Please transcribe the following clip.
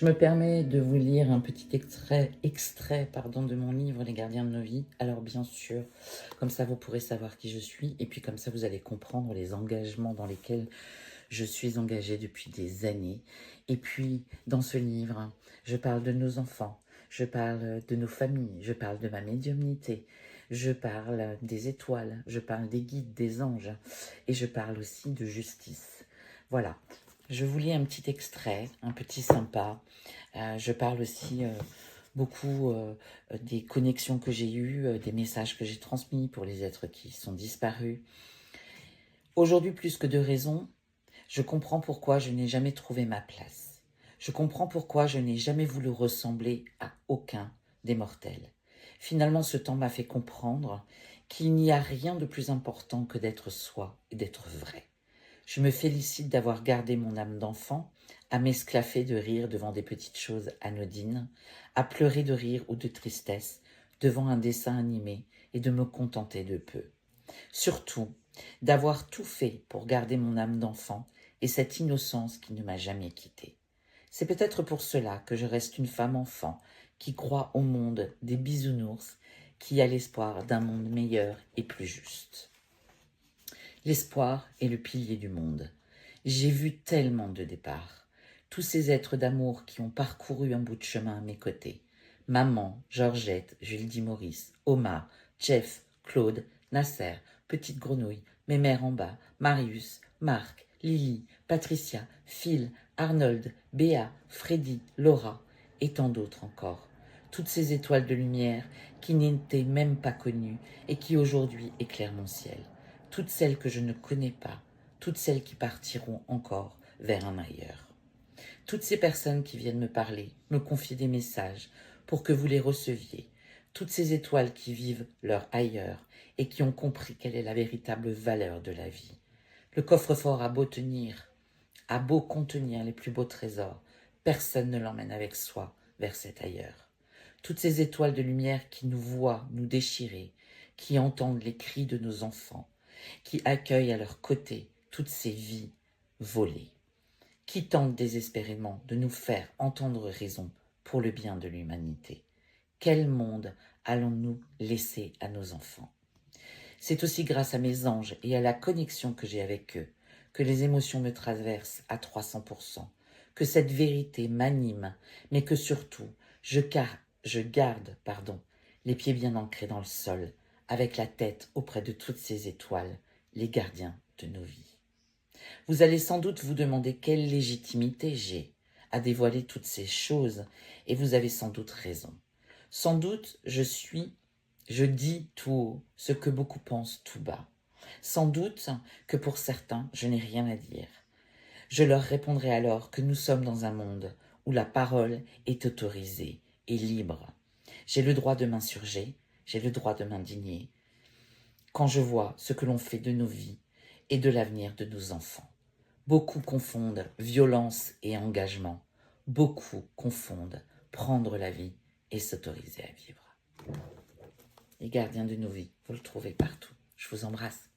Je me permets de vous lire un petit extrait de mon livre Les gardiens de nos vies. Alors bien sûr, comme ça vous pourrez savoir qui je suis et puis comme ça vous allez comprendre les engagements dans lesquels je suis engagée depuis des années. Et puis dans ce livre, je parle de nos enfants, je parle de nos familles, je parle de ma médiumnité, je parle des étoiles, je parle des guides, des anges et je parle aussi de justice. Voilà. Je vous lis un petit extrait, un petit sympa. Je parle aussi beaucoup des connexions que j'ai eues, des messages que j'ai transmis pour les êtres qui sont disparus. Aujourd'hui, plus que de raison, je comprends pourquoi je n'ai jamais trouvé ma place. Je comprends pourquoi je n'ai jamais voulu ressembler à aucun des mortels. Finalement, ce temps m'a fait comprendre qu'il n'y a rien de plus important que d'être soi et d'être vrai. Je me félicite d'avoir gardé mon âme d'enfant, à m'esclaffer de rire devant des petites choses anodines, à pleurer de rire ou de tristesse devant un dessin animé et de me contenter de peu. Surtout, d'avoir tout fait pour garder mon âme d'enfant et cette innocence qui ne m'a jamais quittée. C'est peut-être pour cela que je reste une femme enfant qui croit au monde des bisounours, qui a l'espoir d'un monde meilleur et plus juste. L'espoir est le pilier du monde. J'ai vu tellement de départs. Tous ces êtres d'amour qui ont parcouru un bout de chemin à mes côtés. Maman, Georgette, Jules Maurice, Omar, Jeff, Claude, Nasser, Petite Grenouille, mes mères en bas, Marius, Marc, Lily, Patricia, Phil, Arnold, Béa, Freddy, Laura et tant d'autres encore. Toutes ces étoiles de lumière qui n'étaient même pas connues et qui aujourd'hui éclairent mon ciel. Toutes celles que je ne connais pas, toutes celles qui partiront encore vers un ailleurs. Toutes ces personnes qui viennent me parler, me confier des messages pour que vous les receviez. Toutes ces étoiles qui vivent leur ailleurs et qui ont compris quelle est la véritable valeur de la vie. Le coffre-fort a beau contenir les plus beaux trésors, personne ne l'emmène avec soi vers cet ailleurs. Toutes ces étoiles de lumière qui nous voient nous déchirer, qui entendent les cris de nos enfants, qui accueillent à leur côté toutes ces vies volées, qui tentent désespérément de nous faire entendre raison pour le bien de l'humanité. Quel monde allons-nous laisser à nos enfants? C'est aussi grâce à mes anges et à la connexion que j'ai avec eux que les émotions me traversent à 300%, que cette vérité m'anime, mais que surtout je garde les pieds bien ancrés dans le sol, avec la tête auprès de toutes ces étoiles, les gardiens de nos vies. Vous allez sans doute vous demander quelle légitimité j'ai à dévoiler toutes ces choses, et vous avez sans doute raison. Sans doute je dis tout haut ce que beaucoup pensent tout bas. Sans doute que pour certains, je n'ai rien à dire. Je leur répondrai alors que nous sommes dans un monde où la parole est autorisée et libre. J'ai le droit de m'insurger, j'ai le droit de m'indigner quand je vois ce que l'on fait de nos vies et de l'avenir de nos enfants. Beaucoup confondent violence et engagement. Beaucoup confondent prendre la vie et s'autoriser à vivre. Les gardiens de nos vies, vous le trouvez partout. Je vous embrasse.